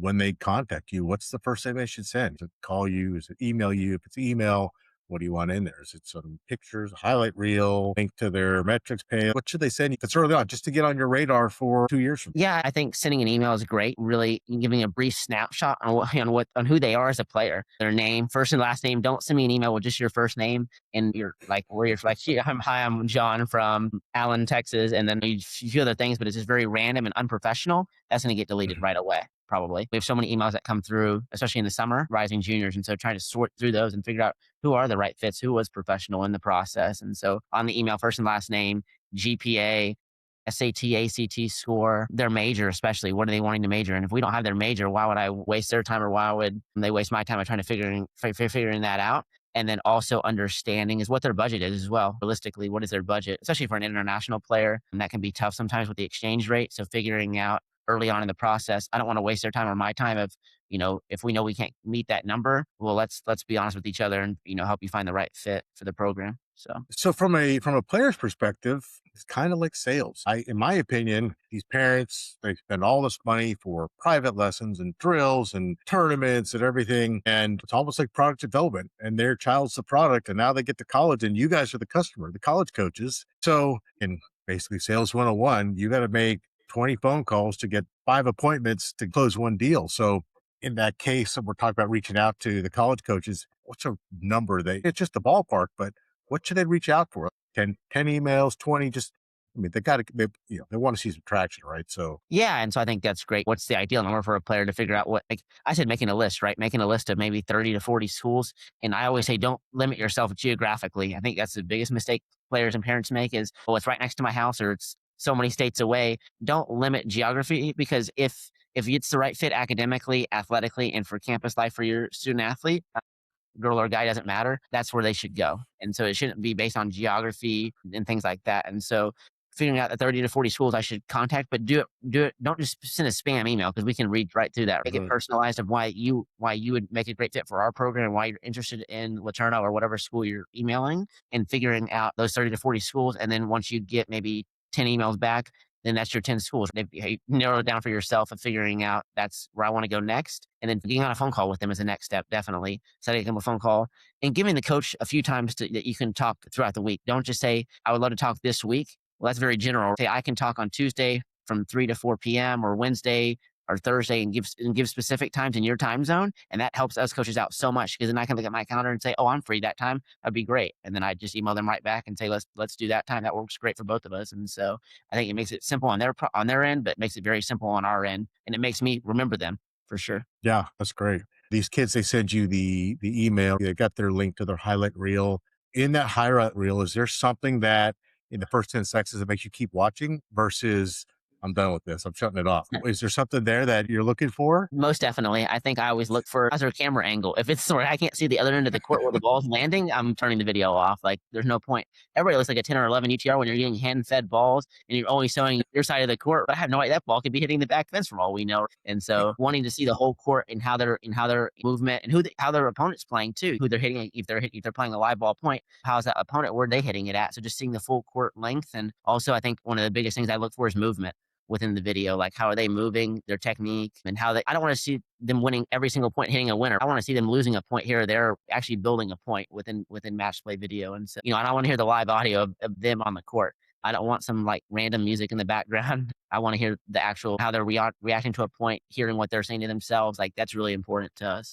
when they contact you, what's the first thing they should send? Is it call you? Is it email you? If it's email, what do you want in there? Is it some pictures, a highlight reel, link to their metrics page? What should they send you? It's early on, just to get on your radar for 2 years from Yeah, I think sending an email is great. Really giving a brief snapshot on on who they are as a player, their name, first and last name. Don't send me an email with just your first name and your like where you're like, "Hey, I'm John from Allen, Texas," and then you few other things, but it's just very random and unprofessional. That's going to get deleted now. right away. Probably. We have so many emails that come through, especially in the summer, rising juniors. And so trying to sort through those and figure out who are the right fits, who was professional in the process. And so on the email, first and last name, GPA, SAT, ACT score, their major, especially. What are they wanting to major in? If we don't have their major, why would I waste their time or why would they waste my time on trying to figuring that out? And then also understanding is what their budget is as well. Realistically, what is their budget, especially for an international player? And that can be tough sometimes with the exchange rate. So figuring out early on in the process, I don't want to waste their time or my time if we know we can't meet that number, well, let's be honest with each other and, help you find the right fit for the program. So from a player's perspective, it's kind of like sales. In my opinion, these parents, they spend all this money for private lessons and drills and tournaments and everything. And it's almost like product development, and their child's the product. And now they get to college and you guys are the customer, the college coaches. So in basically sales 101, you got to make 20 phone calls to get 5 appointments to close one deal. So in that case, we're talking about reaching out to the college coaches. What's a number it's just the ballpark, but what should they reach out for? 10 emails, 20, they got to, they want to see some traction, right? So, yeah, and so I think that's great. What's the ideal number for a player to figure out what, like I said, making a list, right? Making a list of maybe 30 to 40 schools. And I always say, don't limit yourself geographically. I think that's the biggest mistake players and parents make is, oh, it's right next to my house or it's so many states away. Don't limit geography because if it's the right fit academically, athletically, and for campus life for your student athlete, girl or guy doesn't matter. That's where they should go. And so it shouldn't be based on geography and things like that. And so figuring out the 30 to 40 schools I should contact, but do it. Don't just send a spam email because we can read right through that. Make it personalized of why you would make a great fit for our program and why you're interested in LeTourneau or whatever school you're emailing and figuring out those 30 to 40 schools. And then once you get maybe 10 emails back, then that's your 10 schools. You narrow it down for yourself and figuring out that's where I want to go next. And then getting on a phone call with them is the next step, definitely. Setting them a phone call and giving the coach a few times that you can talk throughout the week. Don't just say, I would love to talk this week. Well, that's very general. Say, I can talk on Tuesday from 3 to 4 p.m. or Wednesday or Thursday and give specific times in your time zone. And that helps us coaches out so much because then I can look at my calendar and say, oh, I'm free that time. That'd be great. And then I just email them right back and say, let's do that time. That works great for both of us. And so I think it makes it simple on their end, but makes it very simple on our end. And it makes me remember them for sure. Yeah, that's great. These kids, they send you the email. They got their link to their highlight reel. In that highlight reel, is there something that in the first 10 seconds that makes you keep watching versus I'm done with this, I'm shutting it off? Is there something there that you're looking for? Most definitely. I think I always look for other camera angle. If it's where I can't see the other end of the court where the ball's landing, I'm turning the video off. Like there's no point. Everybody looks like a 10 or 11 UTR when you're getting hand-fed balls and you're only showing your side of the court. But I have no idea that ball could be hitting the back fence for all we know. And so wanting to see the whole court and how their movement and how their opponent's playing too, who they're hitting, if they're playing a live ball point, how's that opponent, where are they hitting it at? So just seeing the full court length. And also I think one of the biggest things I look for is movement within the video, like how are they moving, their technique, and how I don't want to see them winning every single point, hitting a winner. I want to see them losing a point here or there, actually building a point within match play video. And so, I don't want to hear the live audio of them on the court. I don't want some like random music in the background. I want to hear the actual, how they're reacting to a point, hearing what they're saying to themselves. Like that's really important to us.